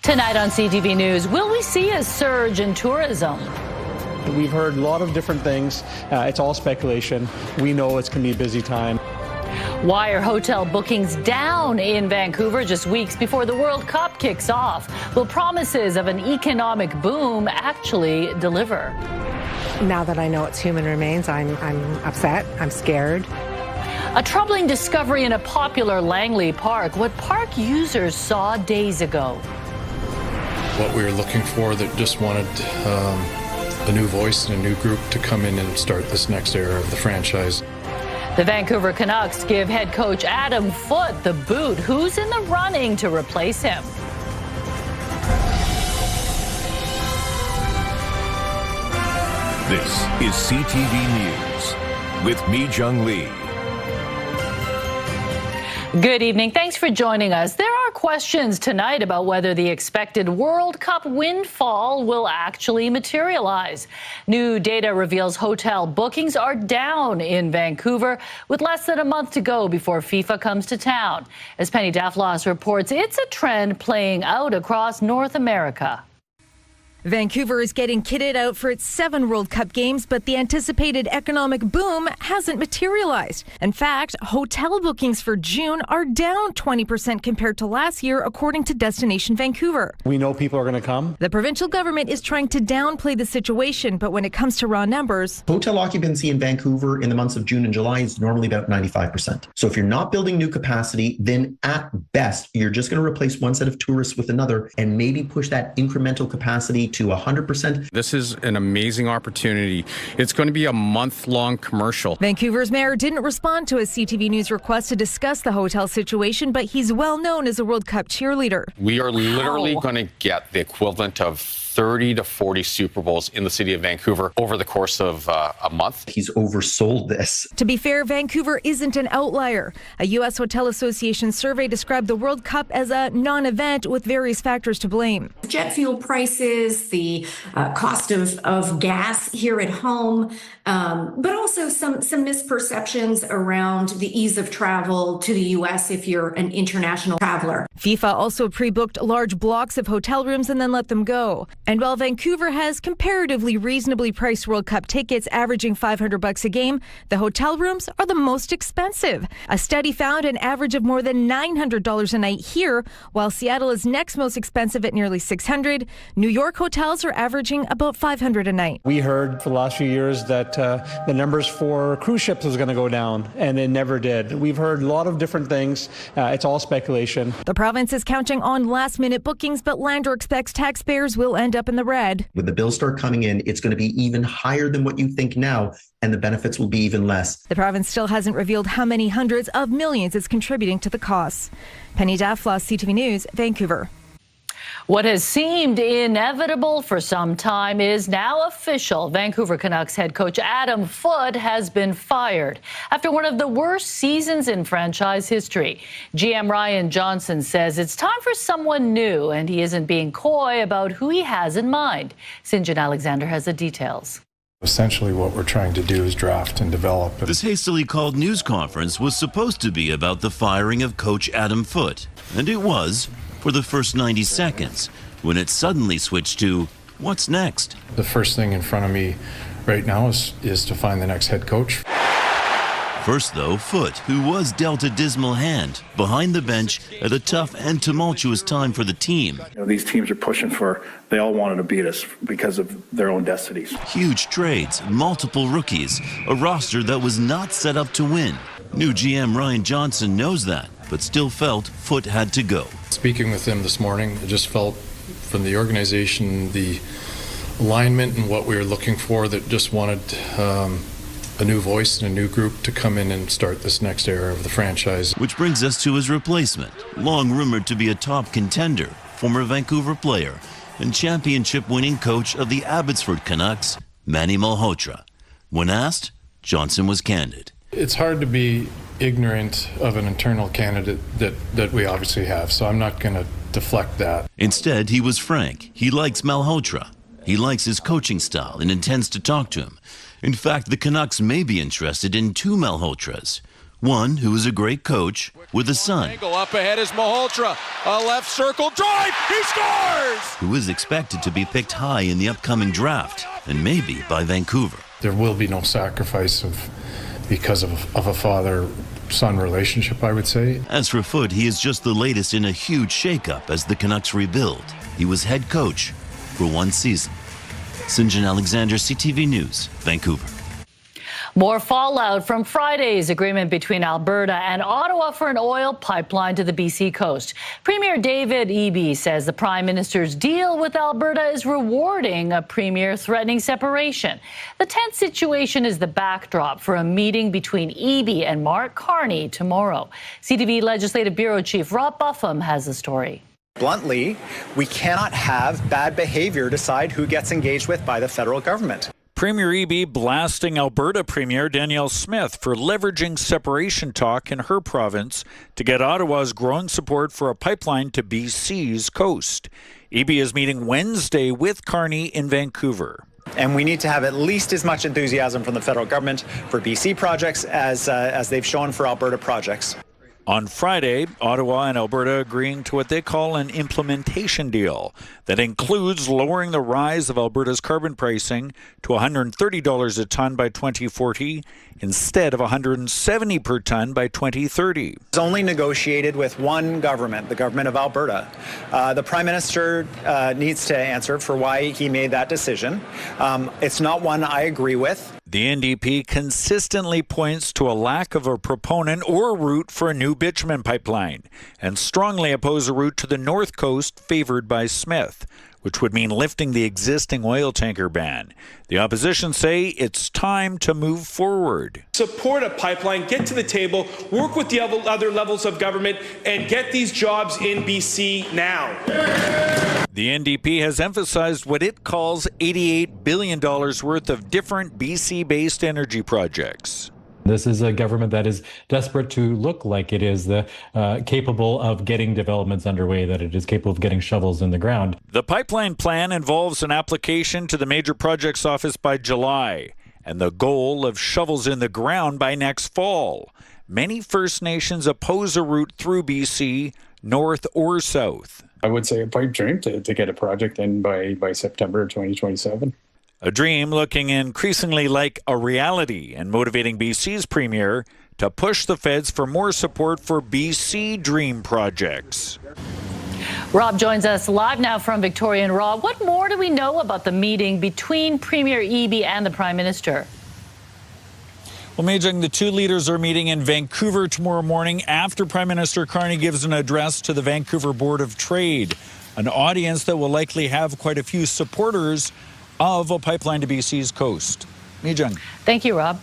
Tonight on CTV News, will we see a surge in tourism? We've heard a lot of different things. It's all speculation. We know it's going to be a busy time. Why are hotel bookings down in Vancouver just weeks before the World Cup kicks off? Will promises of an economic boom actually deliver? Now that I know it's human remains, I'm upset. I'm scared. A troubling discovery in a popular Langley park. What park users saw days ago. What we were looking for, that just wanted a new voice and a new group to come in and start this next era of the franchise. The Vancouver Canucks give head coach Adam Foote the boot. Who's in the running to replace him? This is CTV News with Mi Jung Lee. Good evening. Thanks for joining us. There are questions tonight about whether the expected World Cup windfall will actually materialize. New data reveals hotel bookings are down in Vancouver with less than a month to go before FIFA comes to town. As Penny Daflos reports, it's a trend playing out across North America. Vancouver is getting kitted out for its 7 World Cup games, but the anticipated economic boom hasn't materialized. In fact, hotel bookings for June are down 20% compared to last year, according to Destination Vancouver. We know people are going to come. The provincial government is trying to downplay the situation, but when it comes to raw numbers, hotel occupancy in Vancouver in the months of June and July is normally about 95%. So if you're not building new capacity, then at best, you're just going to replace one set of tourists with another and maybe push that incremental capacity to 100%. This is an amazing opportunity. It's going to be a month-long commercial. Vancouver's mayor didn't respond to a CTV News request to discuss the hotel situation, but he's well known as a World Cup cheerleader. We are literally going to get the equivalent of 30 to 40 Super Bowls in the city of Vancouver over the course of a month. He's oversold this. To be fair, Vancouver isn't an outlier. A U.S. Hotel Association survey described the World Cup as a non-event with various factors to blame. Jet fuel prices, the cost of gas here at home, but also some misperceptions around the ease of travel to the U.S. if you're an international traveler. FIFA also pre-booked large blocks of hotel rooms and then let them go. And while Vancouver has comparatively reasonably priced World Cup tickets averaging $500 a game, the hotel rooms are the most expensive. A study found an average of more than $900 a night here, while Seattle is next most expensive at nearly $600. New York hotels are averaging about $500 a night. We heard for the last few years that the numbers for cruise ships was going to go down, and it never did. We've heard a lot of different things. It's all speculation. The province is counting on last-minute bookings, but Lander expects taxpayers will end up in the red. When the bills start coming in, it's going to be even higher than what you think now, and the benefits will be even less. The province still hasn't revealed how many hundreds of millions it's contributing to the costs. Penny Daflos, CTV News, Vancouver. What has seemed inevitable for some time is now official. Vancouver Canucks head coach Adam Foote has been fired after one of the worst seasons in franchise history. GM Ryan Johnson says it's time for someone new, and he isn't being coy about who he has in mind. Sinjin Alexander has the details. Essentially what we're trying to do is draft and develop. This hastily called news conference was supposed to be about the firing of coach Adam Foote, and it was for the first 90 seconds, when it suddenly switched to, what's next? The first thing in front of me right now is to find the next head coach. First, though, Foote, who was dealt a dismal hand, behind the bench at a tough and tumultuous time for the team. These teams are pushing they all wanted to beat us because of their own destinies. Huge trades, multiple rookies, a roster that was not set up to win. New GM Ryan Johnson knows that, but still felt Foote had to go. Speaking with him this morning, I just felt from the organization, the alignment and what we were looking for, that just wanted a new voice and a new group to come in and start this next era of the franchise. Which brings us to his replacement, long rumored to be a top contender, former Vancouver player and championship-winning coach of the Abbotsford Canucks, Manny Malhotra. When asked, Johnson was candid. It's hard to be ignorant of an internal candidate that we obviously have, so I'm not going to deflect that. Instead, he was frank. He likes Malhotra. He likes his coaching style and intends to talk to him. In fact, the Canucks may be interested in 2 Malhotras. One who is a great coach with a son. Up ahead is Malhotra. A left circle drive. He scores! Who is expected to be picked high in the upcoming draft, and maybe by Vancouver. There will be no sacrifice because of a father-son relationship, I would say. As for Foote, he is just the latest in a huge shakeup as the Canucks rebuild. He was head coach for one season. St. Alexander, CTV News, Vancouver. More fallout from Friday's agreement between Alberta and Ottawa for an oil pipeline to the BC coast. Premier David Eby says the Prime Minister's deal with Alberta is rewarding a premier threatening separation. The tense situation is the backdrop for a meeting between Eby and Mark Carney tomorrow. CTV Legislative Bureau Chief Rob Buffum has the story. Bluntly, we cannot have bad behavior decide who gets engaged with by the federal government. Premier Eby blasting Alberta Premier Danielle Smith for leveraging separation talk in her province to get Ottawa's growing support for a pipeline to BC's coast. Eby is meeting Wednesday with Carney in Vancouver. And we need to have at least as much enthusiasm from the federal government for BC projects as they've shown for Alberta projects. On Friday, Ottawa and Alberta agreeing to what they call an implementation deal that includes lowering the rise of Alberta's carbon pricing to $130 a ton by 2040 instead of $170 per ton by 2030. It's only negotiated with one government, the government of Alberta. The Prime Minister needs to answer for why he made that decision. It's not one I agree with. The NDP consistently points to a lack of a proponent or route for a new bitumen pipeline and strongly oppose a route to the North Coast favored by Smith, which would mean lifting the existing oil tanker ban. The opposition say it's time to move forward. Support a pipeline, get to the table, work with the other levels of government, and get these jobs in BC now. The NDP has emphasized what it calls $88 billion worth of different BC-based energy projects. This is a government that is desperate to look like it is capable of getting developments underway, that it is capable of getting shovels in the ground. The pipeline plan involves an application to the Major Projects Office by July and the goal of shovels in the ground by next fall. Many First Nations oppose a route through BC, north or south. I would say a pipe dream to get a project in by September 2027. A dream looking increasingly like a reality and motivating BC's premier to push the feds for more support for BC dream projects. Rob joins us live now from Victoria. And Rob, what more do we know about the meeting between Premier Eby and the Prime Minister? Well, Majung, the two leaders are meeting in Vancouver tomorrow morning after Prime Minister Carney gives an address to the Vancouver Board of Trade, an audience that will likely have quite a few supporters of a pipeline to BC's coast. Mijung. Thank you, Rob.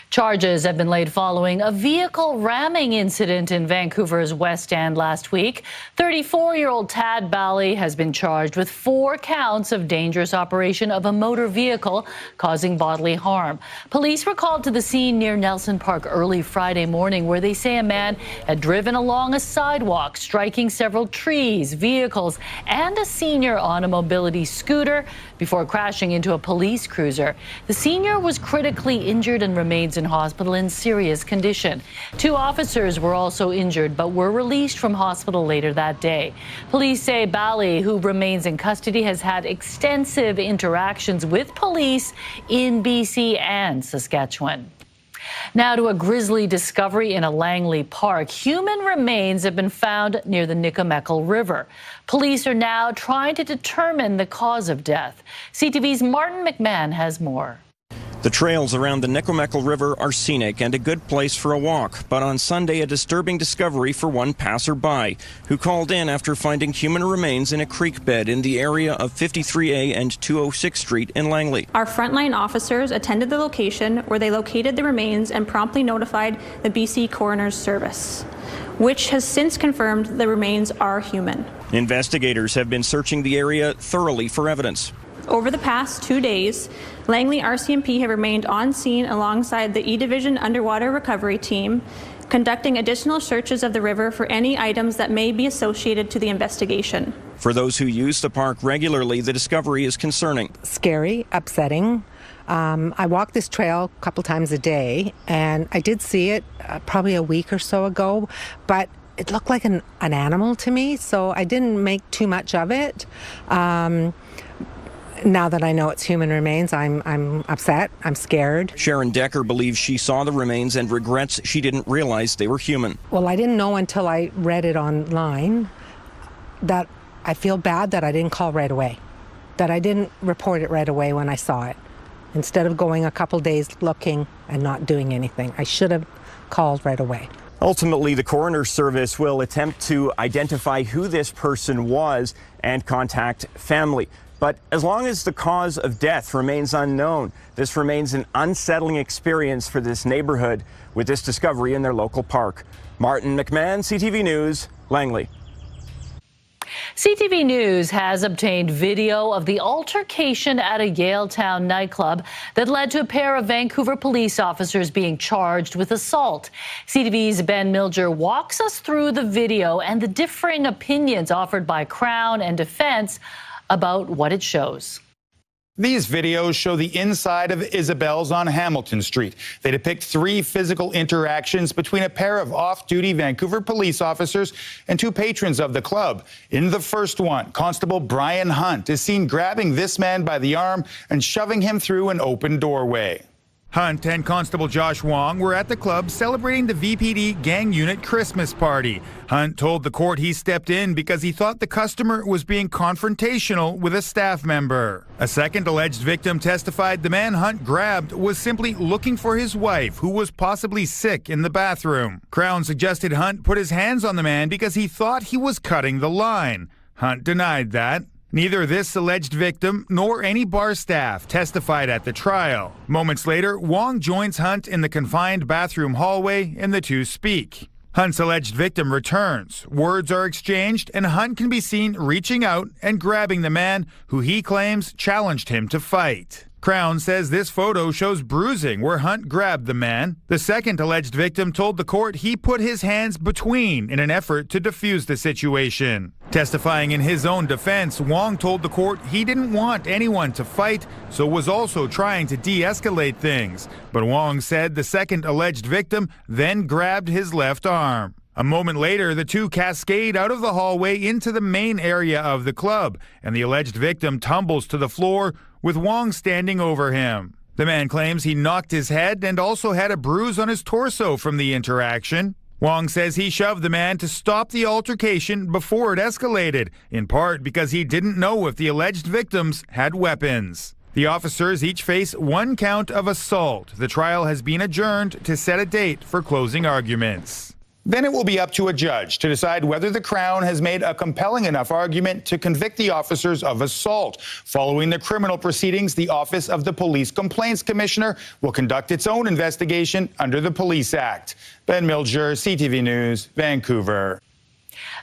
Charges have been laid following a vehicle ramming incident in Vancouver's West End last week. 34-year-old Tad Bally has been charged with 4 counts of dangerous operation of a motor vehicle causing bodily harm. Police were called to the scene near Nelson Park early Friday morning, where they say a man had driven along a sidewalk, striking several trees, vehicles, and a senior on a mobility scooter before crashing into a police cruiser. The senior was critically injured and remains in hospital in serious condition. 2 officers were also injured but were released from hospital later that day. Police say Bally, who remains in custody, has had extensive interactions with police in BC and Saskatchewan. Now to a grisly discovery in a Langley Park. Human remains have been found near the Nicomeckle River. Police are now trying to determine the cause of death. CTV's Martin McMahon has more. The trails around the Nicomeckle River are scenic and a good place for a walk, but on Sunday a disturbing discovery for one passerby who called in after finding human remains in a creek bed in the area of 53A and 206 Street in Langley. Our frontline officers attended the location where they located the remains and promptly notified the BC Coroner's Service, which has since confirmed the remains are human. Investigators have been searching the area thoroughly for evidence. Over the past 2 days, Langley RCMP have remained on scene alongside the E Division Underwater Recovery Team, conducting additional searches of the river for any items that may be associated to the investigation. For those who use the park regularly, the discovery is concerning. Scary, upsetting. I walk this trail a couple times a day, and I did see it probably a week or so ago, but it looked like an animal to me, so I didn't make too much of it. Now that I know it's human remains, I'm upset, I'm scared. Sharon Decker believes she saw the remains and regrets she didn't realize they were human. Well, I didn't know until I read it online that I feel bad that I didn't call right away, that I didn't report it right away when I saw it. Instead of going a couple days looking and not doing anything, I should have called right away. Ultimately, the coroner's service will attempt to identify who this person was and contact family. But as long as the cause of death remains unknown, this remains an unsettling experience for this neighborhood with this discovery in their local park. Martin McMahon, CTV News, Langley. CTV News has obtained video of the altercation at a Yaletown nightclub that led to a pair of Vancouver police officers being charged with assault. CTV's Ben Milger walks us through the video and the differing opinions offered by Crown and defense about what it shows. These videos show the inside of Isabel's on Hamilton Street. They depict 3 physical interactions between a pair of off-duty Vancouver police officers and 2 patrons of the club. In the first one, Constable Brian Hunt is seen grabbing this man by the arm and shoving him through an open doorway. Hunt and Constable Josh Wong were at the club celebrating the VPD gang unit Christmas party. Hunt told the court he stepped in because he thought the customer was being confrontational with a staff member. A second alleged victim testified the man Hunt grabbed was simply looking for his wife, who was possibly sick in the bathroom. Crown suggested Hunt put his hands on the man because he thought he was cutting the line. Hunt denied that. Neither this alleged victim nor any bar staff testified at the trial. Moments later, Wong joins Hunt in the confined bathroom hallway and the two speak. Hunt's alleged victim returns. Words are exchanged and Hunt can be seen reaching out and grabbing the man who he claims challenged him to fight. Crown says this photo shows bruising where Hunt grabbed the man. The second alleged victim told the court he put his hands between in an effort to defuse the situation. Testifying in his own defense, Wong told the court he didn't want anyone to fight, so was also trying to de-escalate things. But Wong said the second alleged victim then grabbed his left arm. A moment later, the two cascade out of the hallway into the main area of the club, and the alleged victim tumbles to the floor with Wong standing over him. The man claims he knocked his head and also had a bruise on his torso from the interaction. Wong says he shoved the man to stop the altercation before it escalated, in part because he didn't know if the alleged victims had weapons. The officers each face 1 count of assault. The trial has been adjourned to set a date for closing arguments. Then it will be up to a judge to decide whether the Crown has made a compelling enough argument to convict the officers of assault. Following the criminal proceedings, the Office of the Police Complaints Commissioner will conduct its own investigation under the Police Act. Ben Milger, CTV News, Vancouver.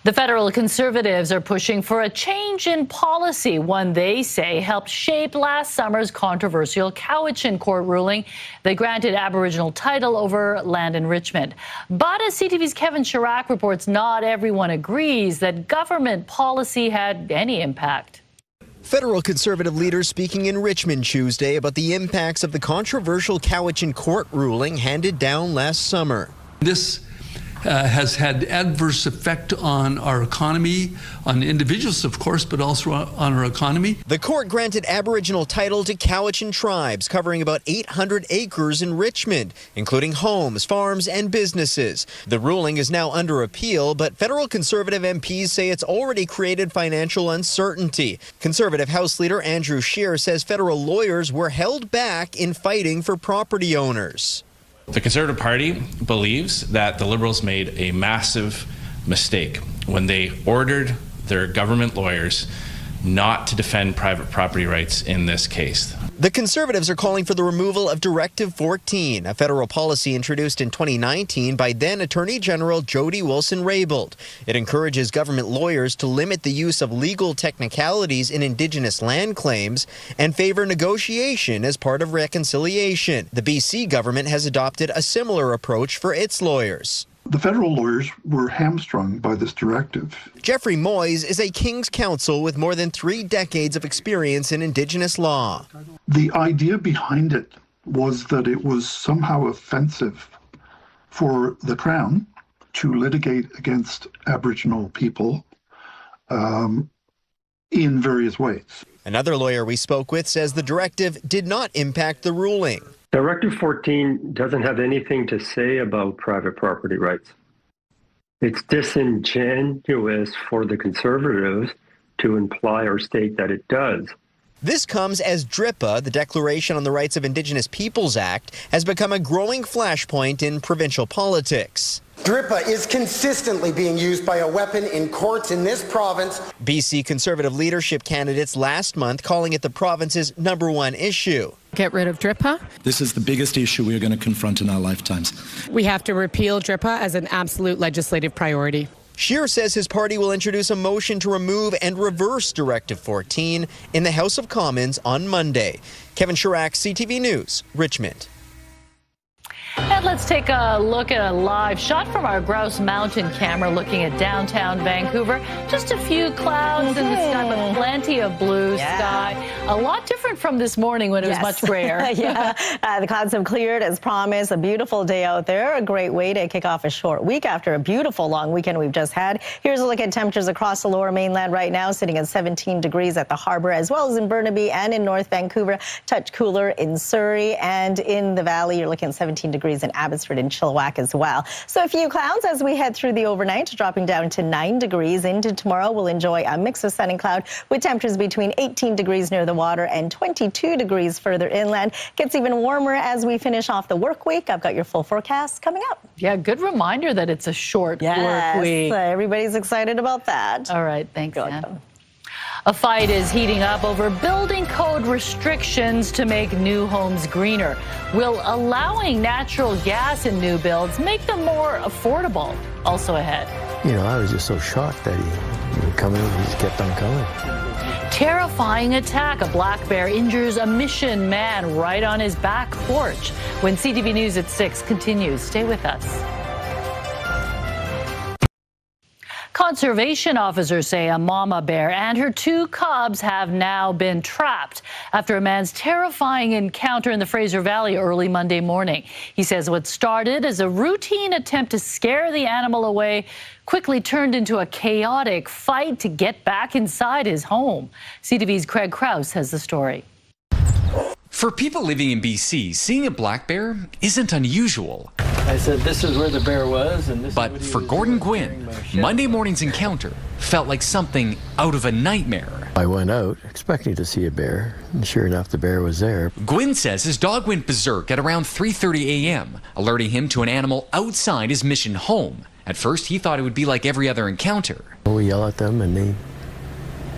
The federal Conservatives are pushing for a change in policy, one they say helped shape last summer's controversial Cowichan court ruling that granted Aboriginal title over land enrichment. But as CTV's Kevin Chirac reports, not everyone agrees that government policy had any impact. Federal Conservative leaders speaking in Richmond Tuesday about the impacts of the controversial Cowichan court ruling handed down last summer. This has had adverse effect on our economy, on individuals, of course, but also on our economy. The court granted Aboriginal title to Cowichan tribes, covering about 800 acres in Richmond, including homes, farms, and businesses. The ruling is now under appeal, but federal Conservative MPs say it's already created financial uncertainty. Conservative House Leader Andrew Scheer says federal lawyers were held back in fighting for property owners. The Conservative Party believes that the Liberals made a massive mistake when they ordered their government lawyers not to defend private property rights in this case. The Conservatives are calling for the removal of Directive 14, a federal policy introduced in 2019 by then Attorney General Jody Wilson-Raybould. It encourages government lawyers to limit the use of legal technicalities in Indigenous land claims and favor negotiation as part of reconciliation. The BC government has adopted a similar approach for its lawyers. The federal lawyers were hamstrung by this directive. Jeffrey Moyes is a King's Counsel with more than 3 decades of experience in Indigenous law. The idea behind it was that it was somehow offensive for the Crown to litigate against Aboriginal people in various ways. Another lawyer we spoke with says the directive did not impact the ruling. Directive 14 doesn't have anything to say about private property rights. It's disingenuous for the Conservatives to imply or state that it does. This comes as DRIPA, the Declaration on the Rights of Indigenous Peoples Act, has become a growing flashpoint in provincial politics. DRIPA is consistently being used by a weapon in courts in this province. BC Conservative leadership candidates last month calling it the province's #1 issue. Get rid of DRIPA. This is the biggest issue we are going to confront in our lifetimes. We have to repeal DRIPA as an absolute legislative priority. Scheer says his party will introduce a motion to remove and reverse Directive 14 in the House of Commons on Monday. Kevin Chirac, CTV News, Richmond. And let's take a look at a live shot from our Grouse Mountain camera looking at downtown Vancouver. Just a few clouds in the sky, but plenty of blue sky. A lot different from this morning when it was much grayer. The clouds have cleared as promised. A beautiful day out there. A great way to kick off a short week after a beautiful long weekend we've just had. Here's a look at temperatures across the lower mainland right now, sitting at 17 degrees at the harbour, as well as in Burnaby and in North Vancouver. Touch cooler in Surrey, and in the valley, you're looking at 17 degrees in Abbotsford and Chilliwack as well. So a few clouds as we head through the overnight, dropping down to 9 degrees. Into tomorrow, we'll enjoy a mix of sun and cloud with temperatures between 18 degrees near the water and 22 degrees further inland. Gets even warmer as we finish off the work week. I've got your full forecast coming up. Yeah, good reminder that it's a short work week. Everybody's excited about that. All right, thanks, Ann. A fight is heating up over building code restrictions to make new homes greener. Will allowing natural gas in new builds make them more affordable? Also ahead. You know, I was just so shocked that he would come in and he just kept on coming. Terrifying attack. A black bear injures a Mission man right on his back porch. When CTV News at 6 continues, stay with us. Conservation officers say a mama bear and her 2 cubs have now been trapped after a man's terrifying encounter in the Fraser Valley early Monday morning. He says what started as a routine attempt to scare the animal away quickly turned into a chaotic fight to get back inside his home. CTV's Craig Krause has the story. For people living in BC, seeing a black bear isn't unusual. I said, this is where the bear was. And this but for Gordon Gwynn, Monday morning's encounter felt like something out of a nightmare. I went out expecting to see a bear, and sure enough, the bear was there. Gwynn says his dog went berserk at around 3:30 a.m., alerting him to an animal outside his Mission home. At first, he thought it would be like every other encounter. We yell at them, and they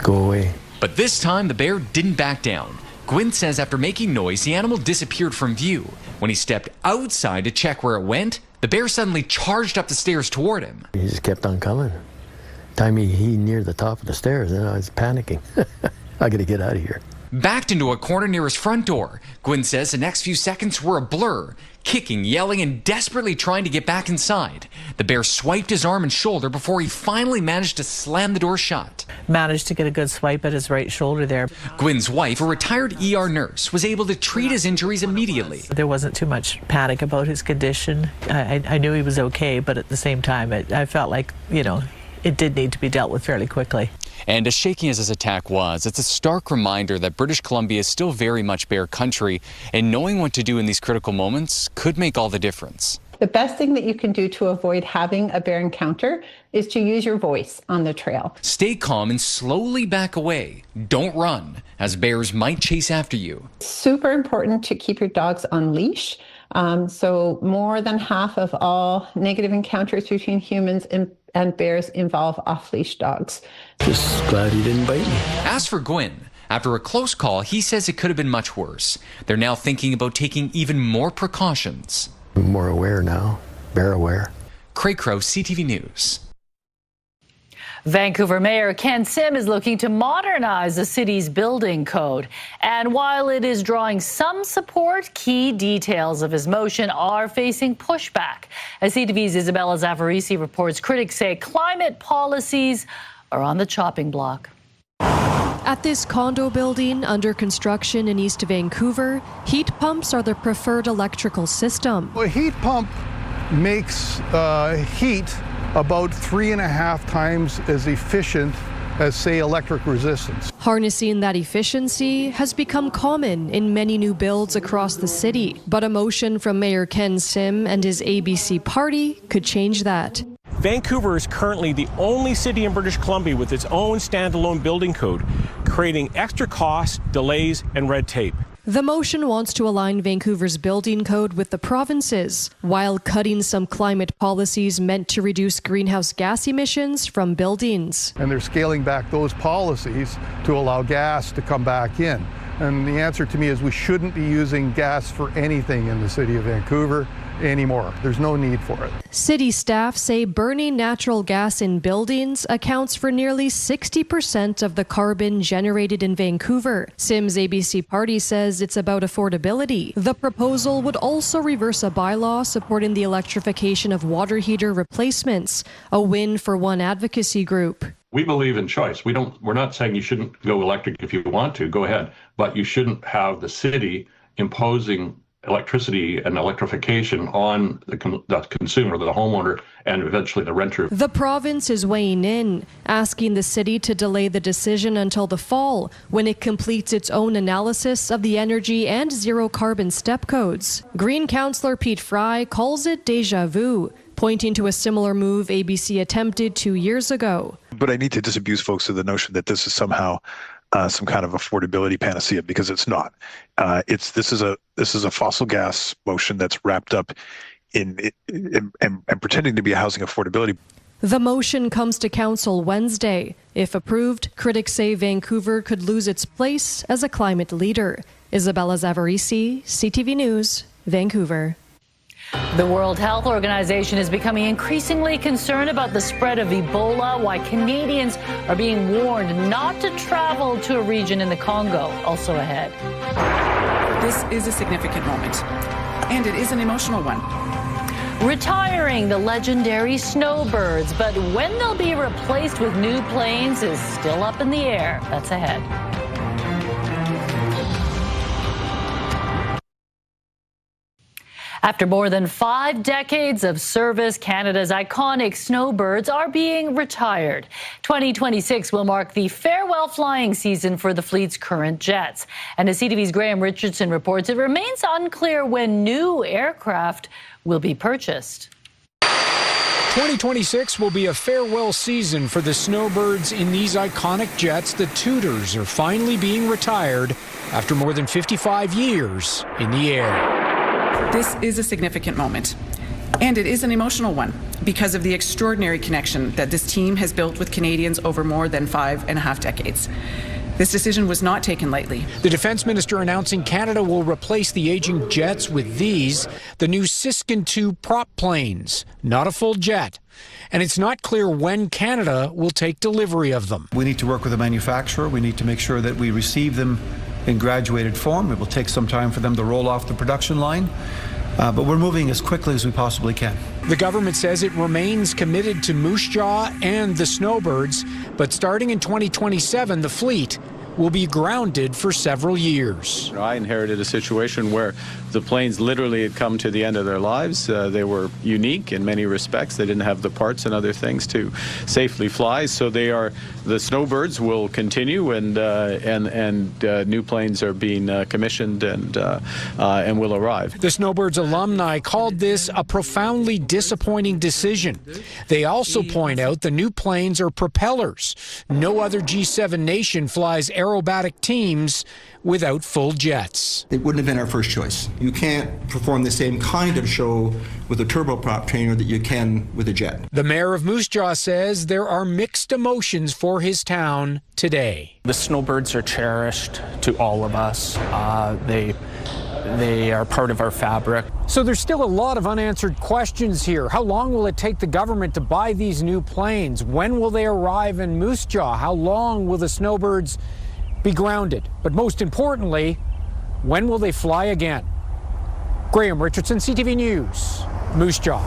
go away. But this time, the bear didn't back down. Gwynn says after making noise, the animal disappeared from view. When he stepped outside to check where it went, the bear suddenly charged up the stairs toward him. He just kept on coming. Time he near the top of the stairs, and I was panicking. I gotta get out of here. Backed into a corner near his front door, Gwynn says the next few seconds were a blur, kicking, yelling, and desperately trying to get back inside. The bear swiped his arm and shoulder before he finally managed to slam the door shut. Managed to get a good swipe at his right shoulder there. Gwynn's wife, a retired ER nurse, was able to treat his injuries immediately. There wasn't too much panic about his condition. I knew he was okay, but at the same time, I felt like, you know, it did need to be dealt with fairly quickly. And as shaking as this attack was, it's a stark reminder that British Columbia is still very much bear country, and knowing what to do in these critical moments could make all the difference. The best thing that you can do to avoid having a bear encounter is to use your voice on the trail. Stay calm and slowly back away. Don't run, as bears might chase after you. It's super important to keep your dogs on leash. So more than half of all negative encounters between humans and bears involve off-leash dogs. Just glad he didn't bite me. As for Gwynn, after a close call, he says it could have been much worse. They're now thinking about taking even more precautions. I'm more aware now, bear aware. Craig Crowe, CTV News. Vancouver Mayor Ken Sim is looking to modernize the city's building code. And while it is drawing some support, key details of his motion are facing pushback. As CTV's Isabella Zavarisi reports, critics say climate policies are on the chopping block. At this condo building under construction in East Vancouver, heat pumps are the preferred electrical system. A heat pump makes heat about 3.5 times as efficient as, say, electric resistance. Harnessing that efficiency has become common in many new builds across the city, but a motion from Mayor Ken Sim and his ABC party could change that. Vancouver is currently the only city in British Columbia with its own standalone building code, creating extra costs, delays, and red tape. The motion wants to align Vancouver's building code with the province's, while cutting some climate policies meant to reduce greenhouse gas emissions from buildings. And they're scaling back those policies to allow gas to come back in. And the answer to me is we shouldn't be using gas for anything in the city of Vancouver anymore. There's no need for it. City staff say burning natural gas in buildings accounts for nearly 60% of the carbon generated in Vancouver. Sim's ABC party says it's about affordability. The proposal would also reverse a bylaw supporting the electrification of water heater replacements, a win for one advocacy group. We believe in choice. We're not saying you shouldn't go electric if you want to, go ahead, but you shouldn't have the city imposing electricity and electrification on the consumer, the homeowner, and eventually the renter. The province is weighing in, asking the city to delay the decision until the fall, when it completes its own analysis of the energy and zero carbon step codes. Green councillor Pete Fry calls it deja vu, pointing to a similar move ABC attempted 2 years ago. But I need to disabuse folks of the notion that this is somehow some kind of affordability panacea, because it's not. This is a fossil gas motion that's wrapped up in pretending to be a housing affordability. The motion comes to council Wednesday. If approved, critics say Vancouver could lose its place as a climate leader. Isabella Zavarisi, CTV News, Vancouver. The World Health Organization is becoming increasingly concerned about the spread of Ebola, why Canadians are being warned not to travel to a region in the Congo. Also ahead. This is a significant moment, and it is an emotional one. Retiring the legendary Snowbirds, but when they'll be replaced with new planes is still up in the air. That's ahead. After more than 5 decades of service, Canada's iconic Snowbirds are being retired. 2026 will mark the farewell flying season for the fleet's current jets. And as CTV's Graham Richardson reports, it remains unclear when new aircraft will be purchased. 2026 will be a farewell season for the Snowbirds in these iconic jets. The Tudors are finally being retired after more than 55 years in the air. This is a significant moment, and it is an emotional one because of the extraordinary connection that this team has built with Canadians over more than 5.5 decades. This decision was not taken lightly. The Defence Minister announcing Canada will replace the aging jets with these, the new Siskin 2 prop planes, not a full jet. And it's not clear when Canada will take delivery of them. We need to work with the manufacturer. We need to make sure that we receive them in graduated form. It will take some time for them to roll off the production line, but we're moving as quickly as we possibly can. The government says it remains committed to Moose Jaw and the Snowbirds, but starting in 2027, the fleet will be grounded for several years. I inherited a situation where the planes literally had come to the end of their lives. They were unique in many respects. They didn't have the parts and other things to safely fly. So the Snowbirds will continue, and new planes are being commissioned and will arrive. The Snowbirds alumni called this a profoundly disappointing decision. They also point out the new planes are propellers. No other G7 nation flies aerobatic teams without full jets. It wouldn't have been our first choice. You can't perform the same kind of show with a turboprop trainer that you can with a jet. The mayor of Moose Jaw says there are mixed emotions for his town today. The Snowbirds are cherished to all of us. They They are part of our fabric. So there's still a lot of unanswered questions here. How long will it take the government to buy these new planes? When will they arrive in Moose Jaw? How long will the Snowbirds be grounded? But most importantly, when will they fly again? Graham Richardson, CTV News, Moose Jaw.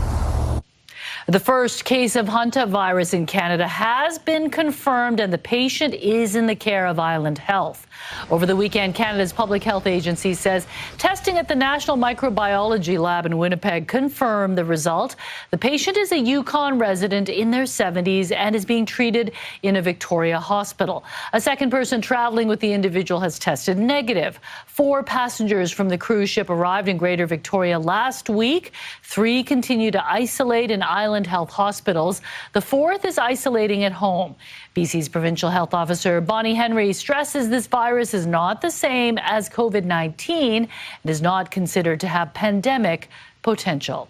The first case of Hantavirus in Canada has been confirmed, and the patient is in the care of Island Health. Over the weekend, Canada's Public Health Agency says testing at the National Microbiology Lab in Winnipeg confirmed the result. The patient is a Yukon resident in their 70s and is being treated in a Victoria hospital. A second person traveling with the individual has tested negative. 4 passengers from the cruise ship arrived in Greater Victoria last week. 3 continue to isolate in Island Health hospitals. The 4th is isolating at home. BC's Provincial Health Officer Bonnie Henry stresses this virus is not the same as COVID-19 and is not considered to have pandemic potential.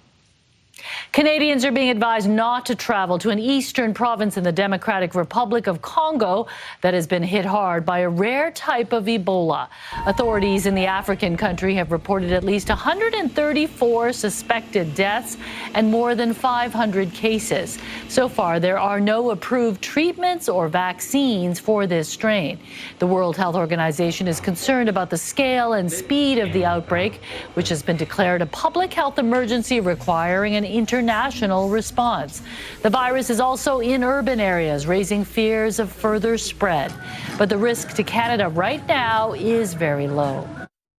Canadians are being advised not to travel to an eastern province in the Democratic Republic of Congo that has been hit hard by a rare type of Ebola. Authorities in the African country have reported at least 134 suspected deaths and more than 500 cases. So far, there are no approved treatments or vaccines for this strain. The World Health Organization is concerned about the scale and speed of the outbreak, which has been declared a public health emergency requiring an international response. The virus is also in urban areas, raising fears of further spread. But the risk to Canada right now is very low.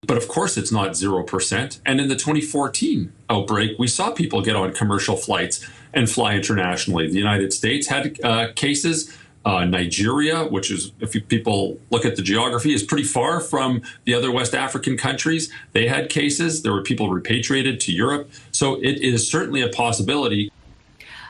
But of course, it's not 0%. And in the 2014 outbreak, we saw people get on commercial flights and fly internationally. The United States had cases. Nigeria, which is, if people look at the geography, is pretty far from the other West African countries. They had cases. There were people repatriated to Europe. So it is certainly a possibility.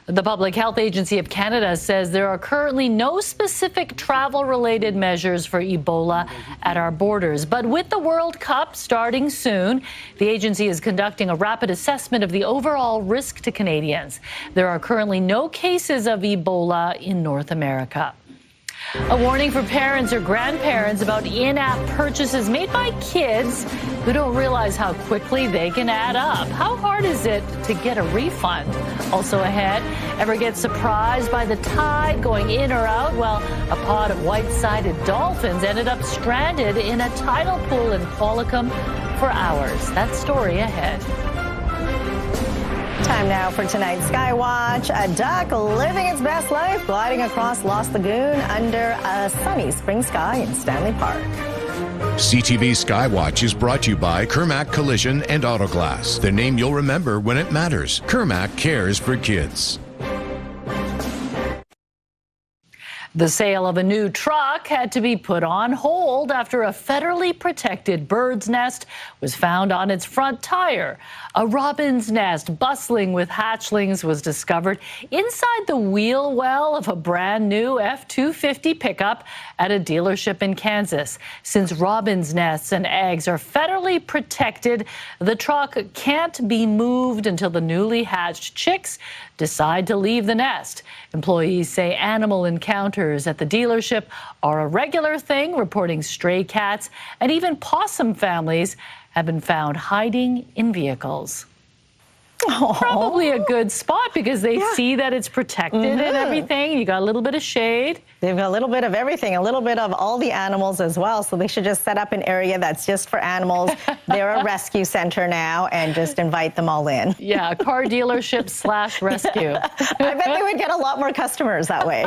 The Public Health Agency of Canada says there are currently no specific travel-related measures for Ebola at our borders. But with the World Cup starting soon, the agency is conducting a rapid assessment of the overall risk to Canadians. There are currently no cases of Ebola in North America. A warning for parents or grandparents about in-app purchases made by kids who don't realize how quickly they can add up. How hard is it to get a refund? Also ahead, ever get surprised by the tide going in or out? Well, a pod of white-sided dolphins ended up stranded in a tidal pool in Qualicum for hours. That story ahead. Time now for tonight's Skywatch. A duck living its best life, gliding across Lost Lagoon under a sunny spring sky in Stanley Park. CTV Skywatch is brought to you by Kermac Collision and Autoglass, the name you'll remember when it matters. Kermac cares for kids. The sale of a new truck had to be put on hold after a federally protected bird's nest was found on its front tire. A robin's nest bustling with hatchlings was discovered inside the wheel well of a brand new F-250 pickup at a dealership in Kansas. Since robin's nests and eggs are federally protected, the truck can't be moved until the newly hatched chicks decide to leave the nest. Employees say animal encounters at the dealership are a regular thing, reporting stray cats and even possum families have been found hiding in vehicles. Aww. Probably a good spot because they see that it's protected and everything. You got a little bit of shade. They've got a little bit of everything, a little bit of all the animals as well. So they should just set up an area that's just for animals. They're a rescue center now and just invite them all in. Yeah, a car dealership / rescue. I bet they would get a lot more customers that way.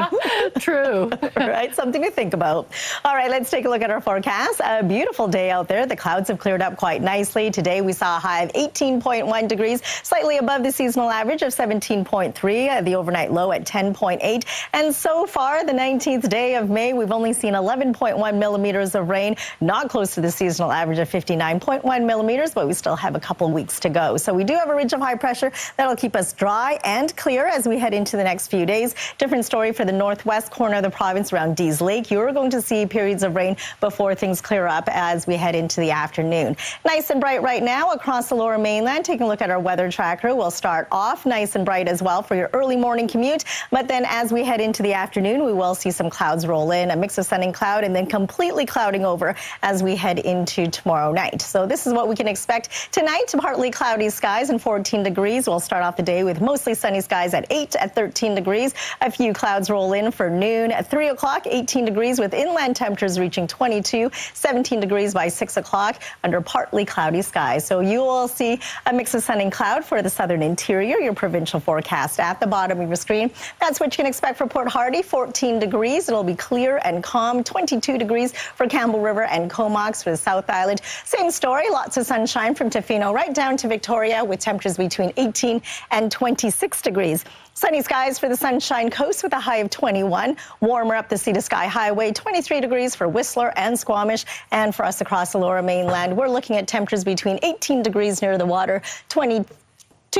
True. Right, something to think about. All right, let's take a look at our forecast. A beautiful day out there. The clouds have cleared up quite nicely. Today we saw a high of 18.1 degrees, slightly above the seasonal average of 17.3, the overnight low at 10.8. And so far, the 19th day of May, we've only seen 11.1 millimeters of rain, not close to the seasonal average of 59.1 millimeters, but we still have a couple weeks to go. So we do have a ridge of high pressure that'll keep us dry and clear as we head into the next few days. Different story for the northwest corner of the province around Dease Lake. You're going to see periods of rain before things clear up as we head into the afternoon. Nice and bright right now across the lower mainland. Taking a look at our weather track Santa Cruz will start off nice and bright as well for your early morning commute. But then as we head into the afternoon, we will see some clouds roll in, a mix of sun and cloud, and then completely clouding over as we head into tomorrow night. So this is what we can expect tonight. Partly cloudy skies and 14 degrees. We'll start off the day with mostly sunny skies at 8 at 13 degrees. A few clouds roll in for noon. At 3 o'clock, 18 degrees with inland temperatures reaching 22, 17 degrees by 6 o'clock under partly cloudy skies. So you will see a mix of sun and cloud for the southern interior, your provincial forecast at the bottom of your screen. That's what you can expect for Port Hardy, 14 degrees. It'll be clear and calm, 22 degrees for Campbell River and Comox for the South Island. Same story, lots of sunshine from Tofino right down to Victoria with temperatures between 18 and 26 degrees. Sunny skies for the Sunshine Coast with a high of 21. Warmer up the Sea to Sky Highway, 23 degrees for Whistler and Squamish. And for us across the Lower Mainland, we're looking at temperatures between 18 degrees near the water, 22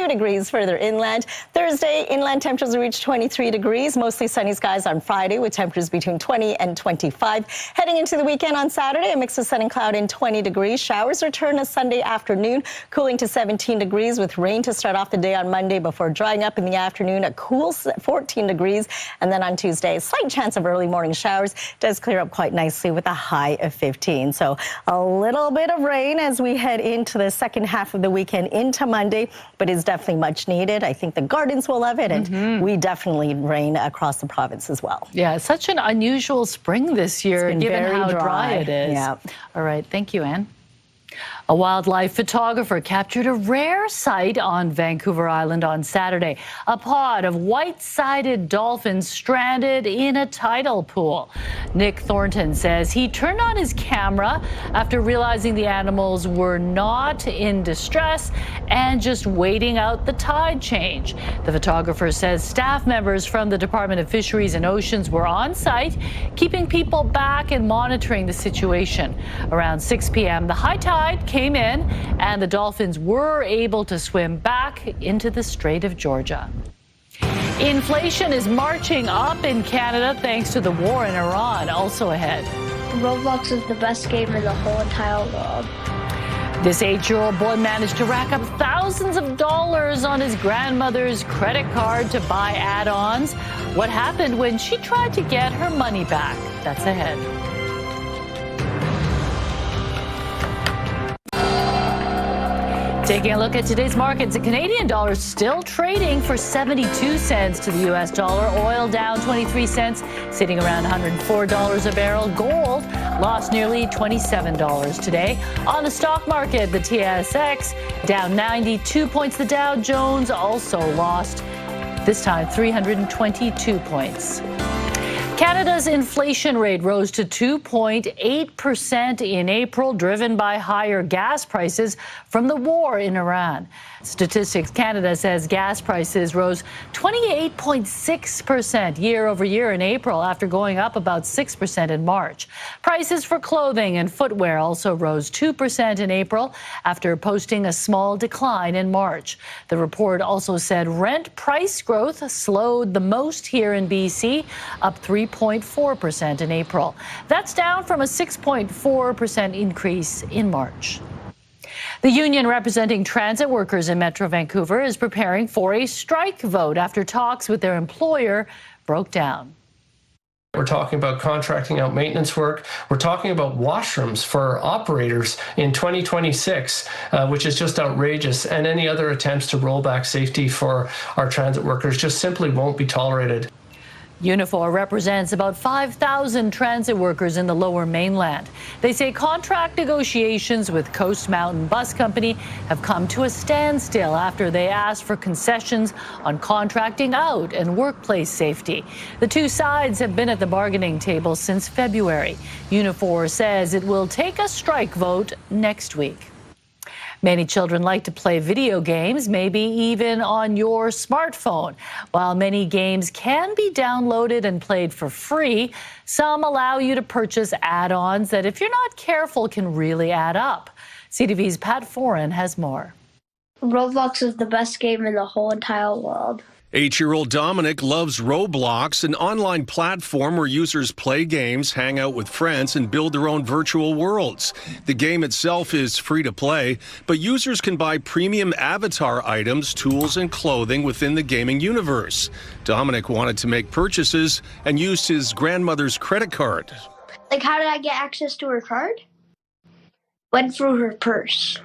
degrees further inland. Thursday, inland temperatures will reach 23 degrees. Mostly sunny skies on Friday with temperatures between 20 and 25. Heading into the weekend on Saturday, a mix of sun and cloud in 20 degrees. Showers return a Sunday afternoon, cooling to 17 degrees with rain to start off the day on Monday before drying up in the afternoon, a cool 14 degrees. And then on Tuesday, a slight chance of early morning showers. Does clear up quite nicely with a high of 15. So a little bit of rain as we head into the second half of the weekend into Monday, but is definitely much needed. I think the gardens will love it, and we definitely need rain across the province as well. Yeah, it's such an unusual spring this year, given how dry it is. Yeah. All right, thank you, Anne. A wildlife photographer captured a rare sight on Vancouver Island on Saturday. A pod of white-sided dolphins stranded in a tidal pool. Nick Thornton says he turned on his camera after realizing the animals were not in distress and just waiting out the tide change. The photographer says staff members from the Department of Fisheries and Oceans were on site, keeping people back and monitoring the situation. Around 6 p.m., the high tide came in and the dolphins were able to swim back into the Strait of Georgia. Inflation is marching up in Canada thanks to the war in Iran. Also ahead. Roblox is the best game in the whole entire world. This 8-year-old boy managed to rack up thousands of dollars on his grandmother's credit card to buy add-ons. What happened when she tried to get her money back? That's ahead. Taking a look at today's markets, the Canadian dollar is still trading for 72 cents to the U.S. dollar. Oil down 23 cents, sitting around $104 a barrel. Gold lost nearly $27 today. On the stock market, the TSX down 92 points. The Dow Jones also lost, this time 322 points. Canada's inflation rate rose to 2.8% in April, driven by higher gas prices from the war in Iran. Statistics Canada says gas prices rose 28.6% year over year in April after going up about 6% in March. Prices for clothing and footwear also rose 2% in April after posting a small decline in March. The report also said rent price growth slowed the most here in BC, up 3.4% in April. That's down from a 6.4% increase in March. The union representing transit workers in Metro Vancouver is preparing for a strike vote after talks with their employer broke down. We're talking about contracting out maintenance work. We're talking about washrooms for operators in 2026, which is just outrageous. And any other attempts to roll back safety for our transit workers just simply won't be tolerated. Unifor represents about 5,000 transit workers in the Lower Mainland. They say contract negotiations with Coast Mountain Bus Company have come to a standstill after they asked for concessions on contracting out and workplace safety. The two sides have been at the bargaining table since February. Unifor says it will take a strike vote next week. Many children like to play video games, maybe even on your smartphone. While many games can be downloaded and played for free, some allow you to purchase add-ons that, if you're not careful, can really add up. CTV's Pat Foran has more. Roblox is the best game in the whole entire world. 8-year-old Dominic loves Roblox, an online platform where users play games, hang out with friends, and build their own virtual worlds. The game itself is free to play, but users can buy premium avatar items, tools, and clothing within the gaming universe. Dominic wanted to make purchases and used his grandmother's credit card. Like, how did I get access to her card? Went through her purse.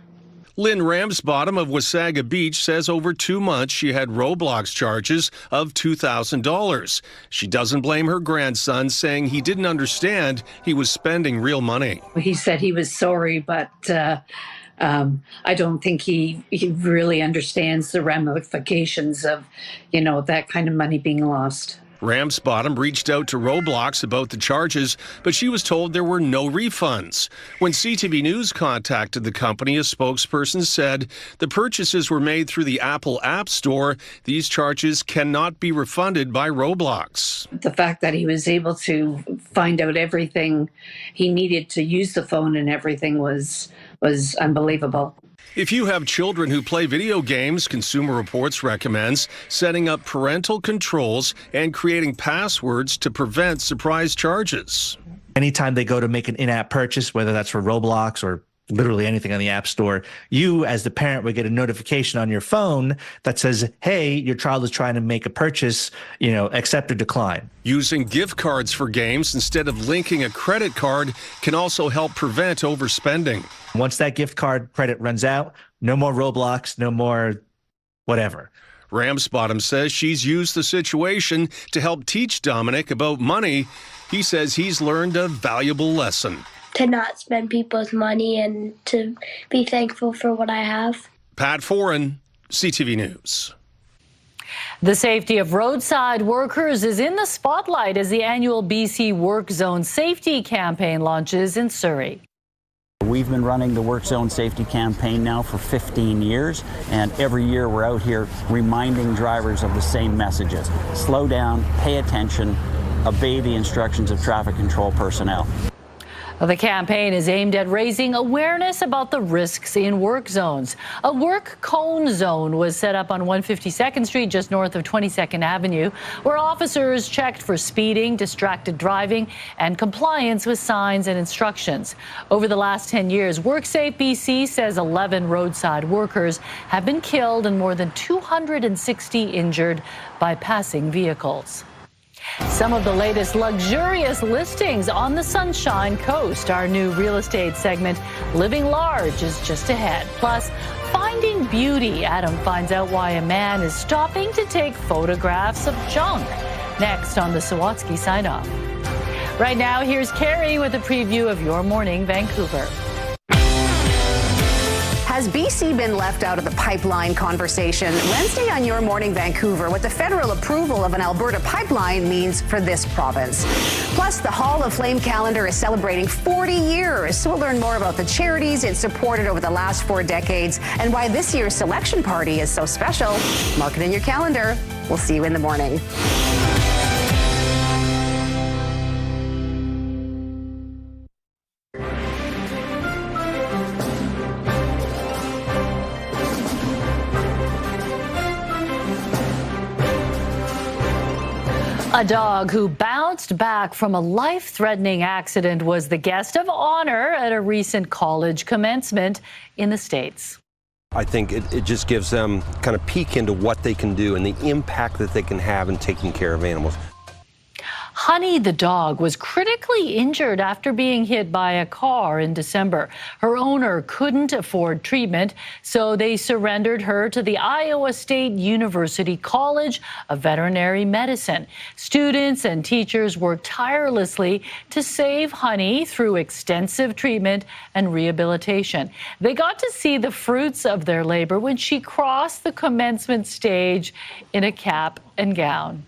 Lynn Ramsbottom of Wasaga Beach says over 2 months she had Roblox charges of $2,000. She doesn't blame her grandson, saying he didn't understand he was spending real money. He said he was sorry, but I don't think he really understands the ramifications of, that kind of money being lost. Ramsbottom reached out to Roblox about the charges, but she was told there were no refunds. When CTV News contacted the company, a spokesperson said the purchases were made through the Apple App Store. These charges cannot be refunded by Roblox. The fact that he was able to find out everything he needed to use the phone and everything was unbelievable. If you have children who play video games, Consumer Reports recommends setting up parental controls and creating passwords to prevent surprise charges. Anytime they go to make an in-app purchase, whether that's for Roblox or literally anything on the App Store, you as the parent would get a notification on your phone that says, hey, your child is trying to make a purchase, accept or decline. Using gift cards for games instead of linking a credit card can also help prevent overspending. Once that gift card credit runs out, no more Roblox, no more whatever. Ramsbottom says she's used the situation to help teach Dominic about money. He says he's learned a valuable lesson. To not spend people's money and to be thankful for what I have. Pat Foran, CTV News. The safety of roadside workers is in the spotlight as the annual BC Work Zone Safety Campaign launches in Surrey. We've been running the Work Zone Safety Campaign now for 15 years, and every year we're out here reminding drivers of the same messages. Slow down, pay attention, obey the instructions of traffic control personnel. The campaign is aimed at raising awareness about the risks in work zones. A work cone zone was set up on 152nd Street, just north of 22nd Avenue, where officers checked for speeding, distracted driving, and compliance with signs and instructions. Over the last 10 years, WorkSafe BC says 11 roadside workers have been killed and more than 260 injured by passing vehicles. Some of the latest luxurious listings on the Sunshine Coast. Our new real estate segment, Living Large, is just ahead. Plus, Finding Beauty. Adam finds out why a man is stopping to take photographs of junk. Next on the Sawatsky Sign Off. Right now, here's Carrie with a preview of Your Morning Vancouver. Has BC been left out of the pipeline conversation? Wednesday on Your Morning Vancouver, what the federal approval of an Alberta pipeline means for this province. Plus, the Hall of Flame calendar is celebrating 40 years. So we'll learn more about the charities it supported over the last 4 decades and why this year's selection party is so special. Mark it in your calendar. We'll see you in the morning. A dog who bounced back from a life-threatening accident was the guest of honor at a recent college commencement in the States. I think it just gives them kind of peek into what they can do and the impact that they can have in taking care of animals. Honey the dog was critically injured after being hit by a car in December. Her owner couldn't afford treatment, so they surrendered her to the Iowa State University College of Veterinary Medicine. Students and teachers worked tirelessly to save Honey through extensive treatment and rehabilitation. They got to see the fruits of their labor when she crossed the commencement stage in a cap and gown.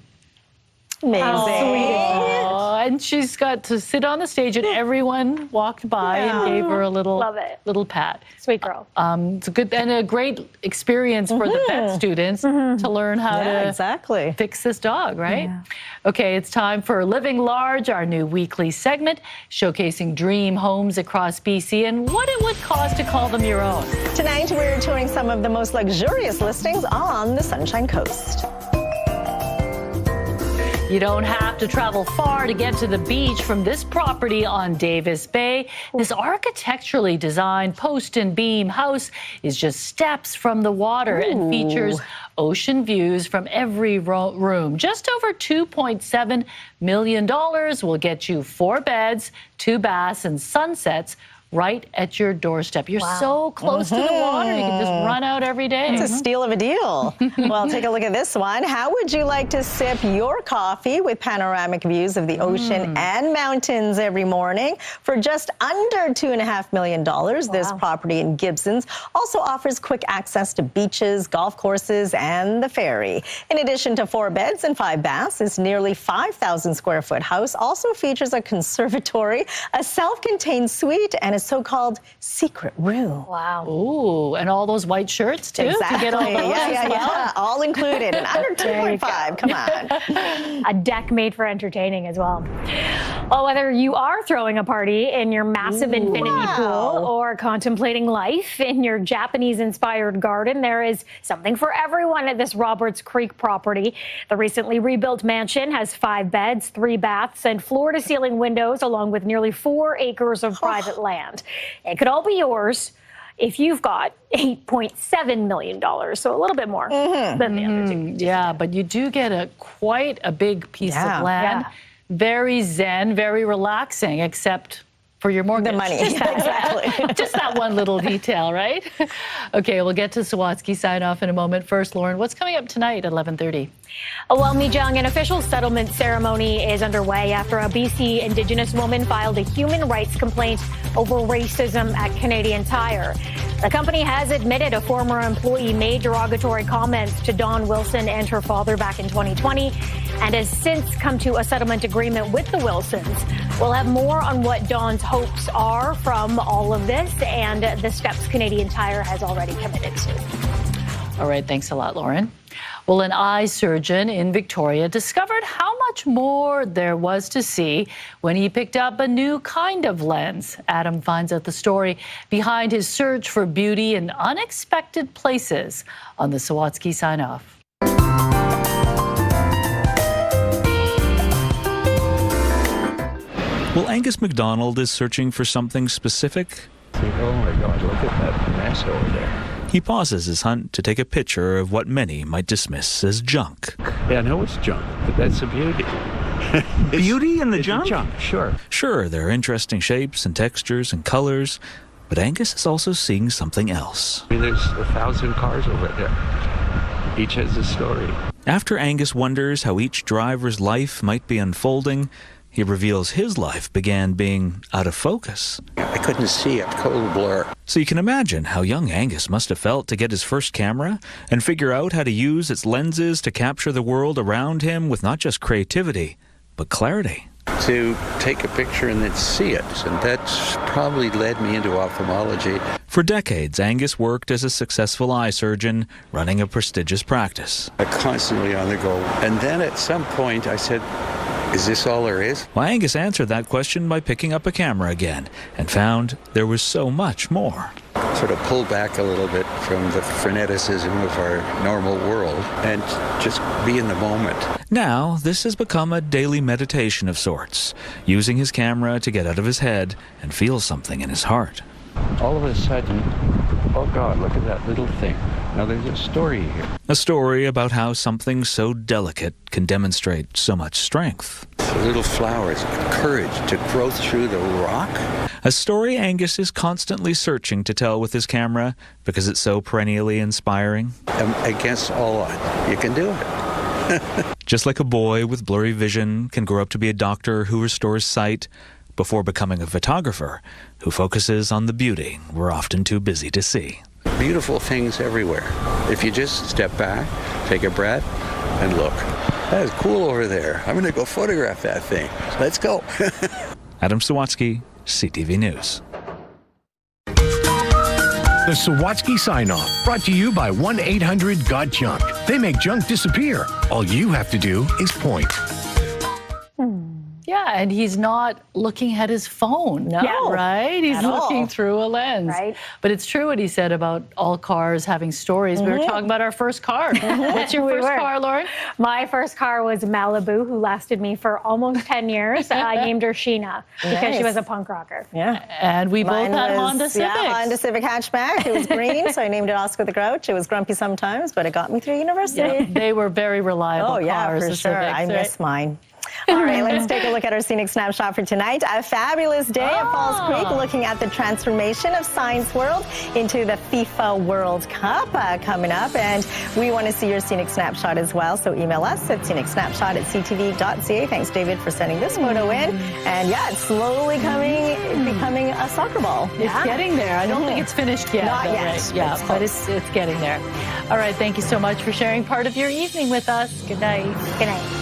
Amazing. Oh, and she's got to sit on the stage, and everyone walked by and gave her a little pat. Sweet girl. It's a good and a great experience for the vet students to learn how to fix this dog, right? Yeah. Okay, it's time for Living Large, our new weekly segment showcasing dream homes across BC and what it would cost to call them your own. Tonight, we're touring some of the most luxurious listings on the Sunshine Coast. You don't have to travel far to get to the beach from this property on Davis Bay. This architecturally designed post and beam house is just steps from the water and features ocean views from every room. Just over $2.7 million will get you 4 beds, 2 baths, and sunsets right at your doorstep. You're so close to the water, you can just run out every day. It's a steal of a deal. Well, take a look at this one. How would you like to sip your coffee with panoramic views of the ocean and mountains every morning? For just under $2.5 million, this property in Gibsons also offers quick access to beaches, golf courses, and the ferry. In addition to 4 beds and 5 baths, this nearly 5,000 square foot house also features a conservatory, a self-contained suite, and a so-called secret room. Wow. Ooh, and all those white shirts, too? Exactly. To get all those Yeah. All included and under 2.5. Come on. A deck made for entertaining as well. Well, whether you are throwing a party in your massive infinity pool or contemplating life in your Japanese-inspired garden, there is something for everyone at this Roberts Creek property. The recently rebuilt mansion has 5 beds, 3 baths, and floor-to-ceiling windows, along with nearly 4 acres of private land. It could all be yours if you've got $8.7 million, so a little bit more than the other two. Yeah, but you do get quite a big piece of land. Very zen, very relaxing, except for your mortgage. The money. Exactly. Just that one little detail, right? Okay, we'll get to Sawatsky sign-off in a moment. First, Lauren, what's coming up tonight at 11:30? Well, Mijung, an official settlement ceremony is underway after a BC Indigenous woman filed a human rights complaint over racism at Canadian Tire. The company has admitted a former employee made derogatory comments to Dawn Wilson and her father back in 2020 and has since come to a settlement agreement with the Wilsons. We'll have more on what Dawn's hopes are from all of this and the steps Canadian Tire has already committed to. All right, thanks a lot, Lauren. Well, an eye surgeon in Victoria discovered how much more there was to see when he picked up a new kind of lens. Adam finds out the story behind his search for beauty in unexpected places on the Sawatsky sign-off. Well, Angus MacDonald is searching for something specific. Oh my God, look at that mess over there. He pauses his hunt to take a picture of what many might dismiss as junk. Yeah, I know it's junk, but that's the beauty. Beauty in the junk? Sure. Sure, there are interesting shapes and textures and colors, but Angus is also seeing something else. I mean, there's 1,000 cars over there. Each has a story. After Angus wonders how each driver's life might be unfolding, he reveals his life began being out of focus. I couldn't see it, cold blur. So you can imagine how young Angus must have felt to get his first camera and figure out how to use its lenses to capture the world around him with not just creativity, but clarity. To take a picture and then see it, and that's probably led me into ophthalmology. For decades, Angus worked as a successful eye surgeon, running a prestigious practice. Constantly on the go. And then at some point I said, is this all there is? Well, Angus answered that question by picking up a camera again and found there was so much more. Sort of pull back a little bit from the freneticism of our normal world and just be in the moment. Now, this has become a daily meditation of sorts, using his camera to get out of his head and feel something in his heart. All of a sudden, oh God, look at that little thing. Now there's a story here. A story about how something so delicate can demonstrate so much strength. The little flowers, courage to grow through the rock. A story Angus is constantly searching to tell with his camera because it's so perennially inspiring. Against all odds, you can do it. Just like a boy with blurry vision can grow up to be a doctor who restores sight, before becoming a photographer who focuses on the beauty we're often too busy to see. Beautiful things everywhere. If you just step back, take a breath, and look. That is cool over there. I'm going to go photograph that thing. Let's go. Adam Sawatsky, CTV News. The Sawatsky Sign-Off, brought to you by 1-800-GOT-JUNK. They make junk disappear. All you have to do is point. Yeah, and he's not looking at his phone. No. Right? He's At looking all. through a lens. Right. But it's true what he said about all cars having stories. We were talking about our first car. What's your first car, Lauren? My first car was Malibu, who lasted me for almost 10 years. I named her Sheena because she was a punk rocker. Yeah. And we both Mine had was, Honda Civics. Yeah, Honda Civic hatchback. It was green, so I named it Oscar the Grouch. It was grumpy sometimes, but it got me through university. Yeah, they were very reliable cars. Yeah, for the sure. Civics, I miss mine. All right, let's take a look at our scenic snapshot for tonight. A fabulous day at Falls Creek, looking at the transformation of Science World into the FIFA World Cup coming up. And we want to see your scenic snapshot as well. So email us at scenicsnapshot@ctv.ca. Thanks, David, for sending this photo in. And yeah, it's slowly becoming a soccer ball. It's getting there. I don't think it's finished yet. Not yet. Right? Yeah, but it's getting there. All right, thank you so much for sharing part of your evening with us. Good night. Good night.